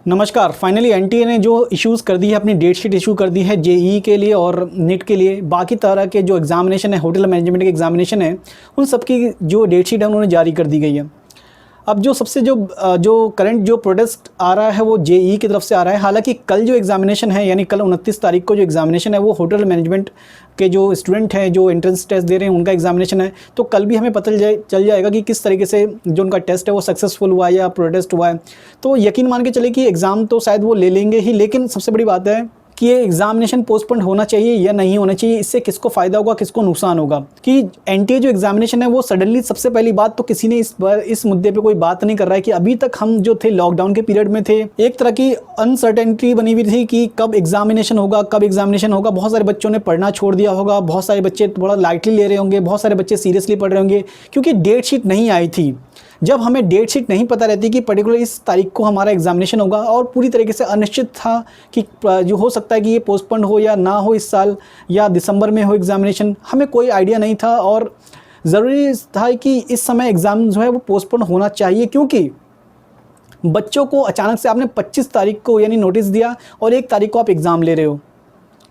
नमस्कार। Finally NTA ने जो इश्यूज़ कर दी है, अपनी डेट शीट इशू कर दी है जेईई के लिए और नीट के लिए। बाकी तरह के जो एग्जामिनेशन है, होटल मैनेजमेंट के एग्जामिनेशन है, उन सब की जो डेट शीट है उन्होंने जारी कर दी गई है। अब जो सबसे जो करंट जो प्रोटेस्ट आ रहा है वो जेईई की तरफ से आ रहा है। हालांकि कल जो एग्जामिनेशन है, यानी कल 29 तारीख को जो एग्जामिनेशन है वो होटल मैनेजमेंट के जो स्टूडेंट हैं जो एंट्रेंस टेस्ट दे रहे हैं उनका एग्जामिनेशन है। तो कल भी हमें पता चल जाएगा कि किस तरीके से जो उनका टेस्ट है वो सक्सेसफुल हुआ है या प्रोटेस्ट हुआ है। तो यकीन मान के चले कि एग्ज़ाम तो शायद वो ले लेंगे ही, लेकिन सबसे बड़ी बात है कि ये एग्जामिनेशन पोस्टपोन होना चाहिए या नहीं होना चाहिए, इससे किसको फ़ायदा होगा, किसको नुकसान होगा। कि एनटीए जो एग्जामिनेशन है वो सडनली, सबसे पहली बात तो किसी ने इस मुद्दे पे कोई बात नहीं कर रहा है कि अभी तक हम जो थे लॉकडाउन के पीरियड में थे, एक तरह की अनसर्टेनिटी बनी हुई थी कि कब एग्जामिनेशन होगा, कब एग्जामिनेशन होगा। बहुत सारे बच्चों ने पढ़ना छोड़ दिया होगा, बहुत सारे बच्चे थोड़ा लाइटली ले रहे होंगे, बहुत सारे बच्चे सीरियसली पढ़ रहे होंगे, क्योंकि डेट शीट नहीं आई थी। जब हमें डेट शीट नहीं पता रहती कि पर्टिकुलर इस तारीख को हमारा एग्जामिनेशन होगा और पूरी तरीके से अनिश्चित था कि जो हो सकता है कि ये पोस्टपोन हो या ना हो इस साल, या दिसंबर में हो एग्जामिनेशन, हमें कोई आइडिया नहीं था। और ज़रूरी था कि इस समय एग्ज़ाम जो है वो पोस्टपोन होना चाहिए, क्योंकि बच्चों को अचानक से आपने 25 तारीख को यानी नोटिस दिया और 1 तारीख को आप एग्ज़ाम ले रहे हो।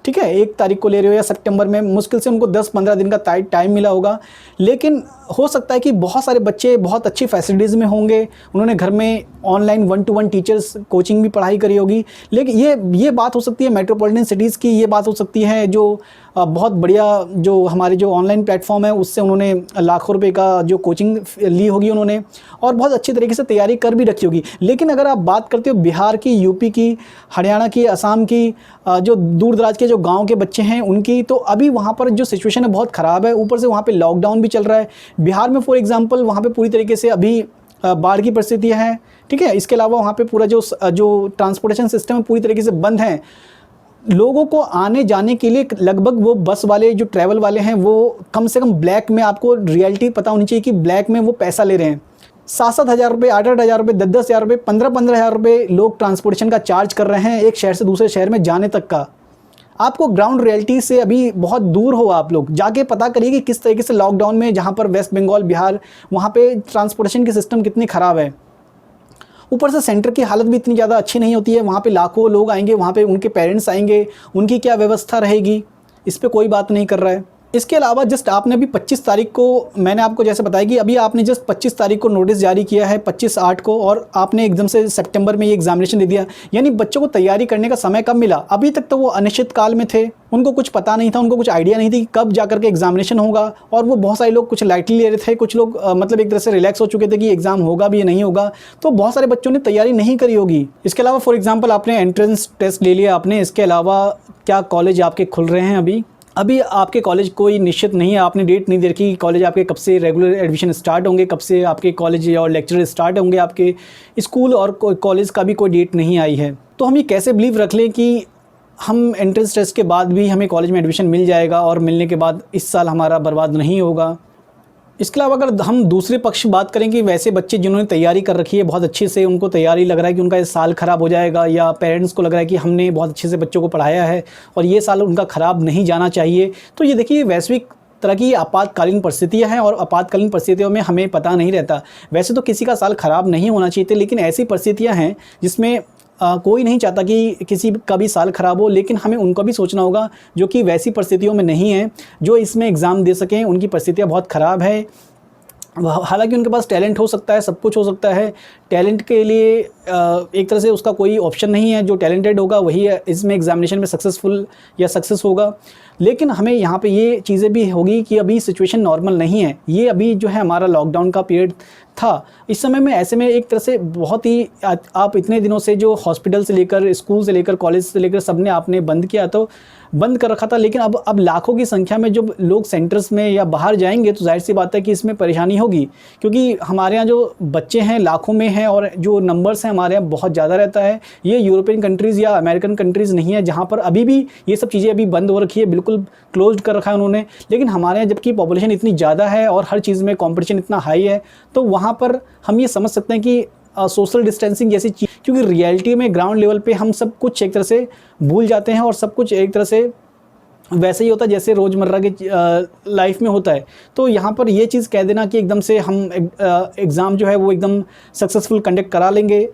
ठीक है, 1 तारीख को ले रहे हो या सितंबर में, मुश्किल से उनको 10-15 दिन का टाइम मिला होगा। लेकिन हो सकता है कि बहुत सारे बच्चे बहुत अच्छी फैसिलिटीज़ में होंगे, उन्होंने घर में ऑनलाइन 1-to-1 टीचर्स कोचिंग भी पढ़ाई करी होगी। लेकिन ये बात हो सकती है मेट्रोपॉलिटन सिटीज़ की, ये बात हो सकती है जो बहुत बढ़िया जो हमारे जो ऑनलाइन प्लेटफॉर्म है उससे उन्होंने लाखों रुपए का जो कोचिंग ली होगी उन्होंने, और बहुत अच्छी तरीके से तैयारी कर भी रखी होगी। लेकिन अगर आप बात करते हो बिहार की, यूपी की, हरियाणा की, असम की, जो दूर दराज के जो गांव के बच्चे हैं उनकी, तो अभी वहाँ पर जो सिचुएशन है बहुत ख़राब है। ऊपर से वहाँ पे लॉकडाउन भी चल रहा है। बिहार में फॉर एग्जांपल वहाँ पे पूरी तरीके से अभी बाढ़ की परिस्थितियाँ हैं। ठीक है, इसके अलावा वहाँ पे पूरा जो ट्रांसपोर्टेशन सिस्टम है पूरी तरीके से बंद है। लोगों को आने जाने के लिए लगभग वो बस वाले जो ट्रैवल वाले हैं वो कम से कम ब्लैक में, आपको रियलिटी पता होनी चाहिए कि ब्लैक में वो पैसा ले रहे हैं। 7-7 हज़ार रुपये, 8-8 हज़ार रुपये, 10-10 हज़ार रुपये, 15-15 हज़ार रुपये लोग ट्रांसपोर्टेशन का चार्ज कर रहे हैं, एक शहर से दूसरे शहर में जाने तक का। आपको ग्राउंड रियलिटी से अभी बहुत दूर हो, आप लोग जाके पता करिए कि किस तरीके से लॉकडाउन में, जहाँ पर वेस्ट बंगाल, बिहार, वहाँ पे ट्रांसपोर्टेशन की सिस्टम कितनी ख़राब है। ऊपर से सेंटर की हालत भी इतनी ज़्यादा अच्छी नहीं होती है। वहाँ पे लाखों लोग आएंगे, वहाँ पे उनके पेरेंट्स आएंगे, उनकी क्या व्यवस्था रहेगी, इस पर कोई बात नहीं कर रहा है। इसके अलावा जस्ट आपने अभी 25 तारीख को, मैंने आपको जैसे बताया कि अभी आपने जस्ट 25 तारीख को नोटिस जारी किया है, 25/8 को, और आपने एकदम से सितंबर में ये एग्जामिनेशन दे दिया। यानी बच्चों को तैयारी करने का समय कब मिला? अभी तक तो वो अनिश्चित काल में थे, उनको कुछ पता नहीं था, उनको कुछ आइडिया नहीं थी कि कब जाकर के एग्जामिनेशन होगा। और वो बहुत सारे लोग कुछ लाइटली ले रहे थे, कुछ लोग मतलब एक तरह से रिलैक्स हो चुके थे कि एग्जाम होगा भी या नहीं होगा। तो बहुत सारे बच्चों ने तैयारी नहीं करी होगी। इसके अलावा फॉर एग्जाम्पल आपने एंट्रेंस टेस्ट ले लिया आपने, इसके अलावा क्या कॉलेज आपके खुल रहे हैं? अभी आपके कॉलेज कोई निश्चित नहीं है, आपने डेट नहीं दे रखी कि कॉलेज आपके कब से रेगुलर एडमिशन स्टार्ट होंगे, कब से आपके कॉलेज और लेक्चर स्टार्ट होंगे। आपके स्कूल और कॉलेज का भी कोई डेट नहीं आई है। तो हम ये कैसे बिलीव रख लें कि हम एंट्रेंस टेस्ट के बाद भी हमें कॉलेज में एडमिशन मिल जाएगा और मिलने के बाद इस साल हमारा बर्बाद नहीं होगा? इसके अलावा अगर हम दूसरे पक्ष बात करें कि वैसे बच्चे जिन्होंने तैयारी कर रखी है बहुत अच्छे से, उनको तैयारी लग रहा है कि उनका ये साल ख़राब हो जाएगा, या पेरेंट्स को लग रहा है कि हमने बहुत अच्छे से बच्चों को पढ़ाया है और ये साल उनका ख़राब नहीं जाना चाहिए। तो ये देखिए, वैश्विक तरह की आपातकालीन परिस्थितियां हैं और आपातकालीन परिस्थितियों में हमें पता नहीं रहता। वैसे तो किसी का साल ख़राब नहीं होना चाहिए थे, लेकिन ऐसी परिस्थितियाँ हैं जिसमें कोई नहीं चाहता कि किसी का भी साल ख़राब हो, लेकिन हमें उनको भी सोचना होगा जो कि वैसी परिस्थितियों में नहीं है, जो इसमें एग्ज़ाम दे सकें। उनकी परिस्थितियाँ बहुत ख़राब है। हालांकि उनके पास टैलेंट हो सकता है, सब कुछ हो सकता है। टैलेंट के लिए एक तरह से उसका कोई ऑप्शन नहीं है, जो टैलेंटेड होगा वही इसमें एग्जामिनेशन में सक्सेसफुल या सक्सेस होगा। लेकिन हमें यहाँ पे ये चीज़ें भी होगी कि अभी सिचुएशन नॉर्मल नहीं है। ये अभी जो है हमारा लॉकडाउन का पीरियड था, इस समय में ऐसे में एक तरह से बहुत ही आप इतने दिनों से जो हॉस्पिटल से लेकर, स्कूल से लेकर, कॉलेज से लेकर सबने आपने बंद किया, तो बंद कर रखा था। लेकिन अब लाखों की संख्या में जब लोग सेंटर्स में या बाहर जाएंगे तो जाहिर सी बात है कि इसमें परेशानी होगी, क्योंकि हमारे यहाँ जो बच्चे हैं लाखों में हैं और जो नंबर्स हैं हमारे यहाँ बहुत ज़्यादा रहता है। ये यूरोपियन कंट्रीज़ या अमेरिकन कंट्रीज़ नहीं है जहाँ पर अभी भी ये सब चीज़ें अभी बंद हो रखी है, बिल्कुल क्लोज कर रखा है उन्होंने। लेकिन हमारे यहाँ जबकि पॉपुलेशन इतनी ज़्यादा है और हर चीज़ में कॉम्पिटिशन इतना हाई है, तो वहाँ पर हम ये समझ सकते हैं कि सोशल डिस्टेंसिंग जैसी चीज़, क्योंकि रियलिटी में ग्राउंड लेवल पे हम सब कुछ एक तरह से भूल जाते हैं और सब कुछ एक तरह से वैसे ही होता है जैसे रोज़मर्रा के लाइफ में होता है। तो यहाँ पर ये चीज़ कह देना कि एकदम से हम एग्ज़ाम जो है वो एकदम सक्सेसफुल कंडक्ट करा लेंगे,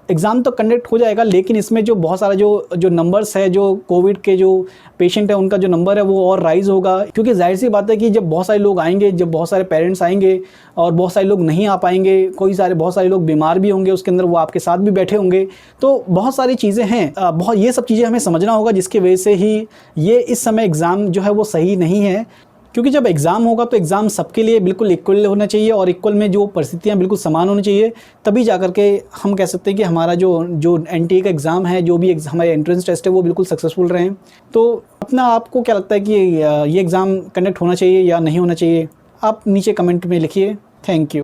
एग्ज़ाम तो कंडक्ट हो जाएगा, लेकिन इसमें जो बहुत सारा जो नंबर्स है, जो कोविड के जो पेशेंट है उनका जो नंबर है वो और राइज़ होगा, क्योंकि ज़ाहिर सी बात है कि जब बहुत सारे लोग आएंगे, जब बहुत सारे पेरेंट्स आएंगे और बहुत सारे लोग नहीं आ पाएंगे, बहुत सारे लोग बीमार भी होंगे, उसके अंदर वो आपके साथ भी बैठे होंगे, तो बहुत सारी चीज़ें हैं, बहुत ये सब चीज़ें हमें समझना होगा, जिसकी वजह से ही ये इस समय एग्ज़ाम जो है वो सही नहीं है। क्योंकि जब एग्ज़ाम होगा तो एग्ज़ाम सबके लिए बिल्कुल इक्वल होना चाहिए और इक्वल में जो परिस्थितियाँ बिल्कुल समान होनी चाहिए, तभी जा कर के हम कह सकते हैं कि हमारा जो एनटीए का एग्ज़ाम है, जो भी हमारे एंट्रेंस टेस्ट है वो बिल्कुल सक्सेसफुल रहें। तो अपना आपको क्या लगता है कि ये एग्ज़ाम कंडक्ट होना चाहिए या नहीं होना चाहिए, आप नीचे कमेंट में लिखिए। Thank you.